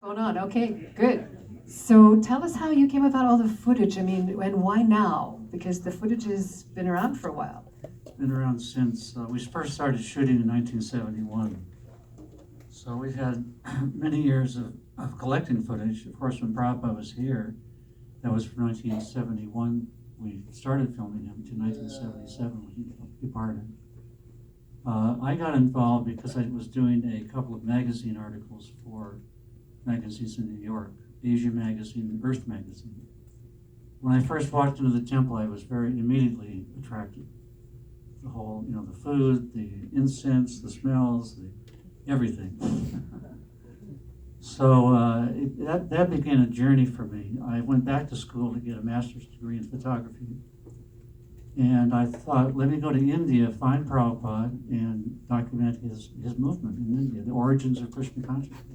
Going on. Okay, good. So tell us how you came about all the footage. I mean, and why now? Because the footage has been around for a while. Been around since we first started shooting in 1971. So we've had many years of collecting footage. Of course, when Prabhupada was here, that was from 1971. We started filming him to 1977 when he departed. I got involved because I was doing a couple of magazine articles for magazines in New York, Asia Magazine and Earth Magazine. When I first walked into the temple, I was very immediately attracted. The whole, the food, the incense, the smells, everything. So that began a journey for me. I went back to school to get a master's degree in photography. And I thought, let me go to India, find Prabhupada, and document his movement in India, the origins of Krishna consciousness.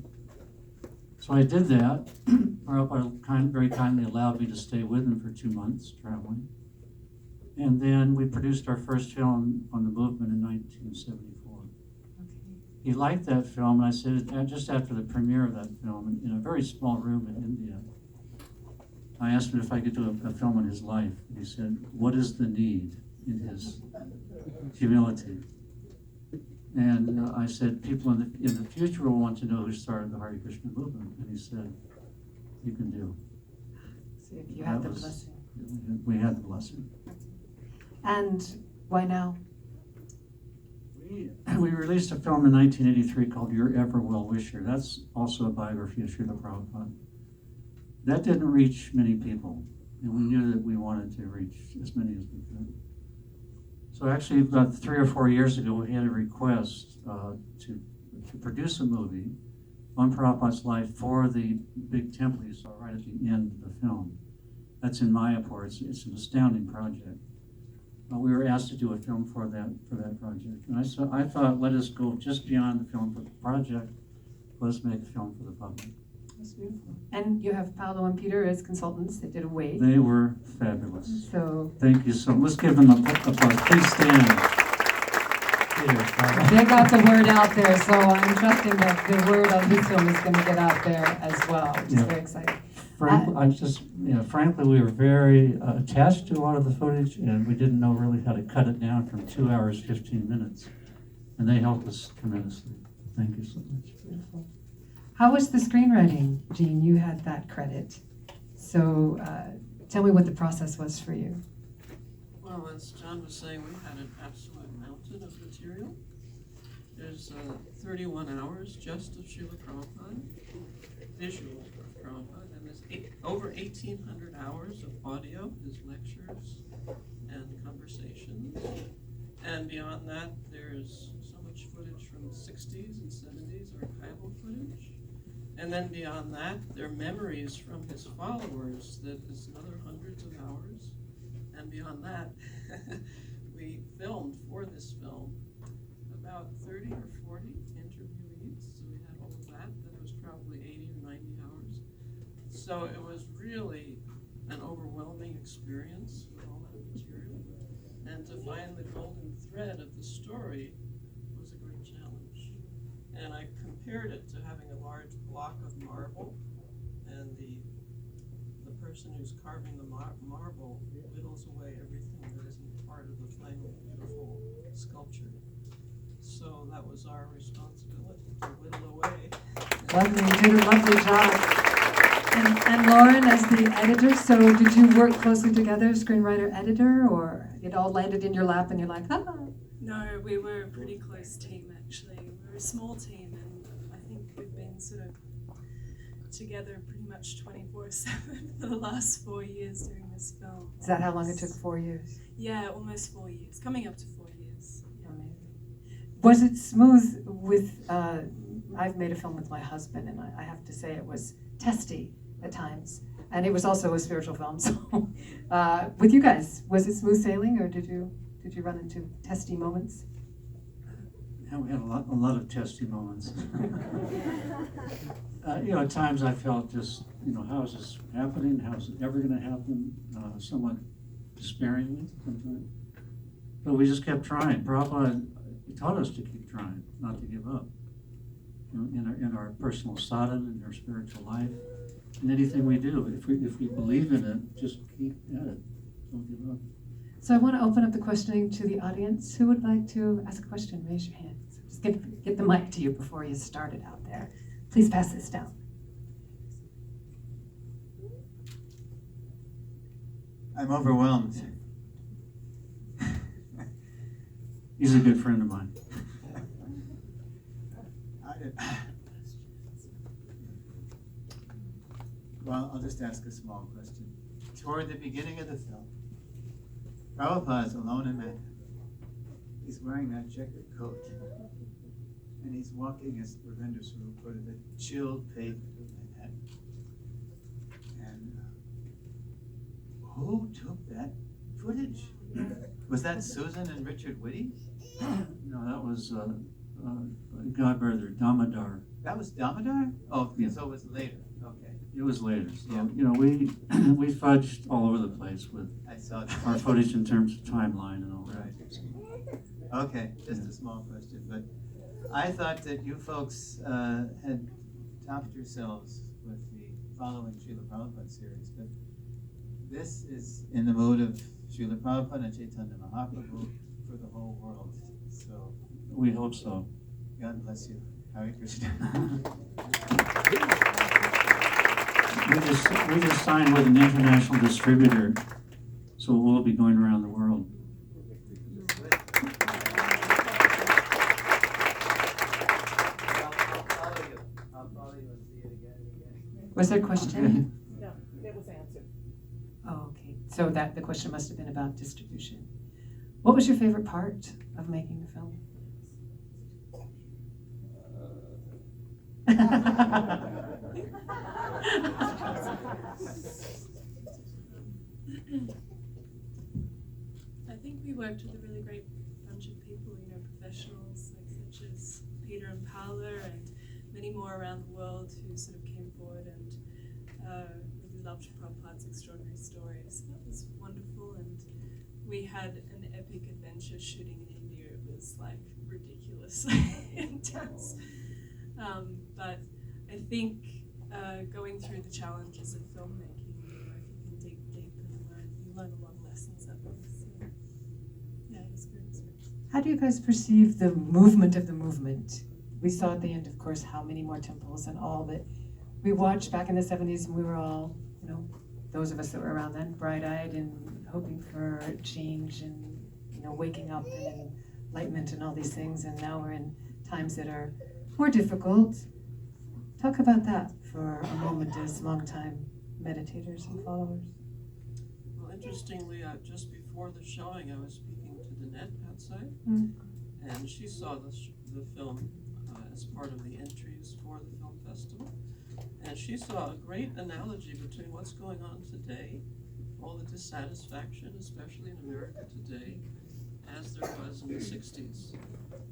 So I did that. Prabhupada very kindly allowed me to stay with him for 2 months, traveling. And then we produced our first film on the movement in 1974. Okay. He liked that film, and I said, just after the premiere of that film, in a very small room in India, I asked him if I could do a film on his life. He said, what is the need in his humility? And I said, people in the future will want to know who started the Hare Krishna movement. And he said, you can do. So you had the blessing. We had the blessing. And why now? We released a film in 1983 called Your Ever Well Wisher. That's also a biography of Srila Prabhupada. That didn't reach many people, and we knew that we wanted to reach as many as we could. So actually, about 3 or 4 years ago, we had a request to produce a movie on Prabhupada's life for the big temple you saw right at the end of the film. That's in Mayapur. It's an astounding project. We were asked to do a film for that project, and I thought, let us go just beyond the film for the project. Let's make a film for the public. That's beautiful. And you have Paolo and Peter as consultants. They did a wait. They were fabulous. So thank you so much. Let's give them a applause. Please stand. They got the word out there, so I'm trusting that the word on this film is going to get out there as well, which is very exciting. Frankly, we were very attached to a lot of the footage, and we didn't know really how to cut it down from 2 hours, 15 minutes. And they helped us tremendously. Thank you so much. Beautiful. How was the screenwriting, Jean? You had that credit. So tell me what the process was for you. Well, as John was saying, we had an absolute mountain of material. There's 31 hours just of Srila Prabhupada, visual of Prabhupada, and there's over 1,800 hours of audio, his lectures and conversations. And beyond that, there's so much footage from the 60s and 70s, archival footage. And then beyond that, there are memories from his followers that is another hundreds of hours. And beyond that, we filmed for this film about 30 or 40 interviewees. So we had all of that. That was probably 80 or 90 hours. So it was really an overwhelming experience with all that material. And to find the golden thread of the story was a great challenge. And I compared it to having a large block of marble, and the person who's carving the marble whittles away everything that isn't part of the final beautiful sculpture. So that was our responsibility, to whittle away. Lovely, you did a lovely job. And Lauren, as the editor, so did you work closely together, screenwriter, editor, or it all landed in your lap and you're like, ah? No, we were a pretty close team, actually. We were a small team, and I think we've been sort of together pretty much 24/7 for the last 4 years doing this film. Is that how long it took? 4 years? Yeah, almost 4 years, coming up to 4 years. Yeah. Amazing. Was it smooth with, I've made a film with my husband, and I have to say it was testy at times. And it was also a spiritual film, so with you guys, was it smooth sailing, or did you run into testy moments? Yeah, we had a lot of testy moments. At times I felt just, how is this happening? How is it ever going to happen? Somewhat despairingly sometimes. But we just kept trying. Prabhupada taught us to keep trying, not to give up. in our personal sadhana, in our spiritual life, in anything we do. If we believe in it, just keep at it. Don't give up. So I want to open up the questioning to the audience. Who would like to ask a question? Raise your hand. So just get the mic to you before you start it out there. Please pass this down. I'm overwhelmed. He's a good friend of mine. Well, I'll just ask a small question. Toward the beginning of the film, Prabhupada's alone in Mecca. He's wearing that checkered coat. And he's walking, as Ravindra Swarup put it, the chilled pavement of Manhattan. And who took that footage? Was that Susan and Richard Whitty? No, that was Godbrother Damodar. That was Damodar? Oh, Yeah. so it was later. Okay, It was later. So, Yeah. we we fudged all over the place with I saw that. our footage in terms of timeline and all that. Right. Okay, just a small question, but I thought that you folks had topped yourselves with the following Srila Prabhupada series, but this is in the mood of Srila Prabhupada and Chaitanya Mahaprabhu for the whole world. So, We hope so. God bless you. Hare Krishna. We just signed with an international distributor, so we'll be going around the world. I'll follow you and see it again and again. Was there a question? No, that was answered. Oh, okay. So that the question must have been about distribution. What was your favorite part of making the film? I think we worked with a really great bunch of people, professionals such as Peter and Paula and many more around the world who sort of came forward and really loved Prabhupada's extraordinary stories. That was wonderful, and we had an epic adventure shooting in India. It was like ridiculously intense. But I think going through the challenges of filmmaking, if you can dig deep and you learn a lot of lessons that way. So, yeah, it was a good experience. How do you guys perceive the movement of the movement? We saw at the end, of course, how many more temples and all that. We watched back in the 70s, and we were all, those of us that were around then, bright-eyed and hoping for change and, waking up and enlightenment and all these things. And now we're in times that are more difficult. Talk about that for a moment as long-time meditators and followers. Well, interestingly, just before the showing, I was speaking to Danette outside, Mm. and she saw the film as part of the entries for the film festival. And she saw a great analogy between what's going on today, all the dissatisfaction, especially in America today, as there was in the 60s.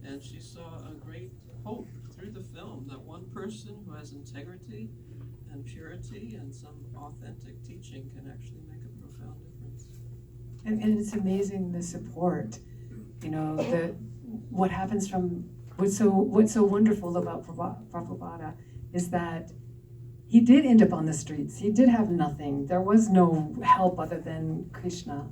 And she saw a great hope through the film that one person who has integrity and purity and some authentic teaching can actually make a profound difference. And it's amazing the support, what happens from, what's so wonderful about Prabhupada is that he did end up on the streets. He did have nothing. There was no help other than Krishna.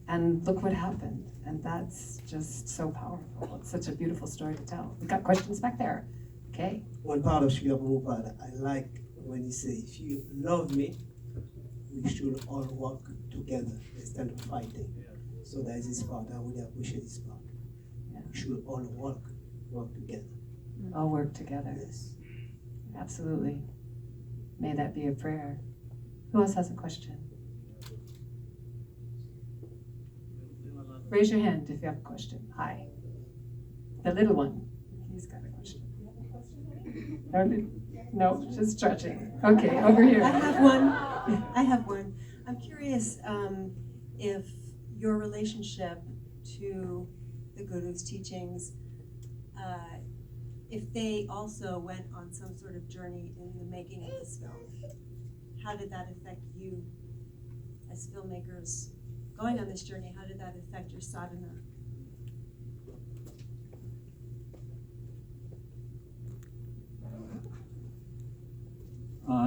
And look what happened. And that's just so powerful. It's such a beautiful story to tell. We've got questions back there. Okay. One part of Srila Prabhupada, I like when he says, if you love me, we should all work together instead of fighting. So that is his part. I really appreciate his part. Yeah. We should all work together. All work together. Yes. Absolutely. May that be a prayer. Who else has a question? Raise your hand if you have a question. Hi. The little one. He's got a question. No, just stretching. Okay, over here. I have one. I'm curious if your relationship to the Guru's teachings, if they also went on some sort of journey in the making of this film. How did that affect you as filmmakers going on this journey? How did that affect your sadhana?